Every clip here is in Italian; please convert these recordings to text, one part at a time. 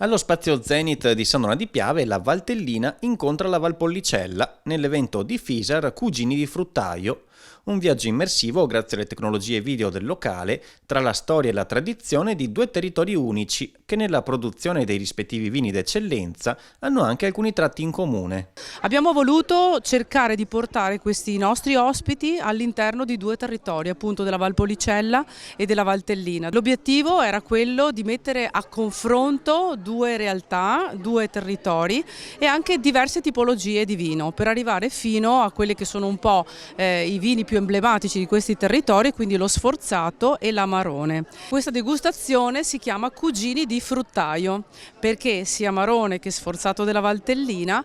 Allo Spazio Zenith di San Donà di Piave la Valtellina incontra la Valpolicella nell'evento di Fisar Cugini di Fruttaio, un viaggio immersivo grazie alle tecnologie video del locale tra la storia e la tradizione di due territori unici che nella produzione dei rispettivi vini d'eccellenza hanno anche alcuni tratti in comune. Abbiamo voluto cercare di portare questi nostri ospiti all'interno di due territori, appunto della Valpolicella e della Valtellina. L'obiettivo era quello di mettere a confronto due realtà, due territori e anche diverse tipologie di vino per arrivare fino a quelli che sono un po' i vini più emblematici di questi territori, quindi lo Sforzato e l'Amarone. Questa degustazione si chiama Cugini di Fruttaio perché sia Amarone che Sforzato della Valtellina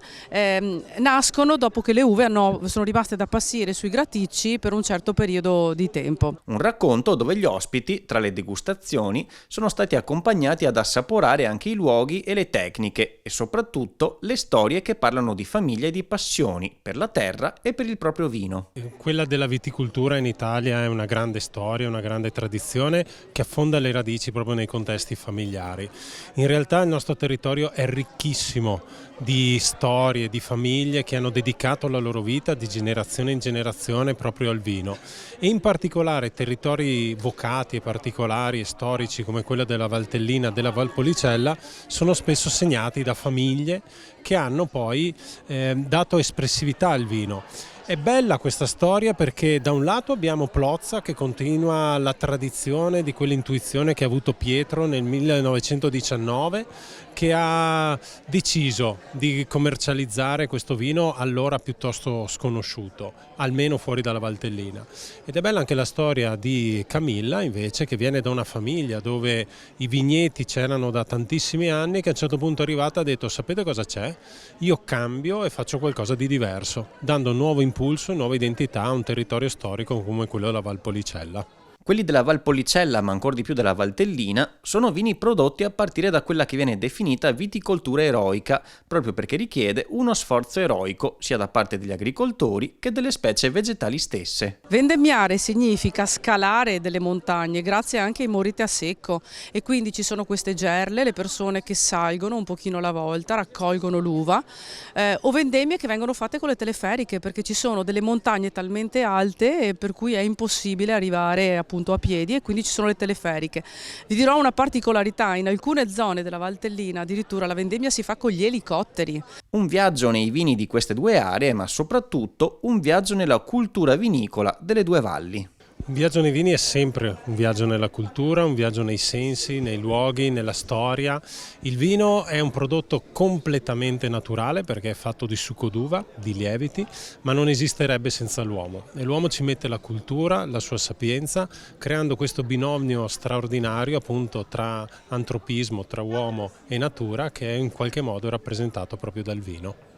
nascono dopo che le uve sono rimaste da passire sui graticci per un certo periodo di tempo. Un racconto dove gli ospiti, tra le degustazioni, sono stati accompagnati ad assaporare anche i luoghi e le tecniche e soprattutto le storie che parlano di famiglia e di passioni per la terra e per il proprio vino. Quella della viticoltura in Italia è una grande storia, una grande tradizione che affonda le radici proprio nei contesti familiari. In realtà il nostro territorio è ricchissimo di storie, di famiglie che hanno dedicato la loro vita di generazione in generazione proprio al vino e in particolare territori vocati e particolari e storici come quella della Valtellina, della Valpolicella sono spesso segnati da famiglie che hanno poi dato espressività al vino. È bella questa storia perché da un lato abbiamo Plozza che continua la tradizione di quell'intuizione che ha avuto Pietro nel 1919 che ha deciso di commercializzare questo vino allora piuttosto sconosciuto, almeno fuori dalla Valtellina. Ed è bella anche la storia di Camilla invece che viene da una famiglia dove i vigneti c'erano da tantissimi anni che a un certo punto è arrivata e ha detto sapete cosa c'è? Io cambio e faccio qualcosa di diverso, dando nuovo impulso e nuova identità a un territorio storico come quello della Valpolicella. Quelli della Valpolicella, ma ancora di più della Valtellina, sono vini prodotti a partire da quella che viene definita viticoltura eroica, proprio perché richiede uno sforzo eroico, sia da parte degli agricoltori che delle specie vegetali stesse. Vendemmiare significa scalare delle montagne grazie anche ai morite a secco e quindi ci sono queste gerle, le persone che salgono un pochino alla volta, raccolgono l'uva o vendemmie che vengono fatte con le teleferiche perché ci sono delle montagne talmente alte per cui è impossibile arrivare appunto a piedi e quindi ci sono le teleferiche. Vi dirò una particolarità, in alcune zone della Valtellina addirittura la vendemmia si fa con gli elicotteri. Un viaggio nei vini di queste due aree, ma soprattutto un viaggio nella cultura vinicola delle due valli. Un viaggio nei vini è sempre un viaggio nella cultura, un viaggio nei sensi, nei luoghi, nella storia. Il vino è un prodotto completamente naturale perché è fatto di succo d'uva, di lieviti, ma non esisterebbe senza l'uomo. E l'uomo ci mette la cultura, la sua sapienza, creando questo binomio straordinario appunto tra antropismo, tra uomo e natura che è in qualche modo rappresentato proprio dal vino.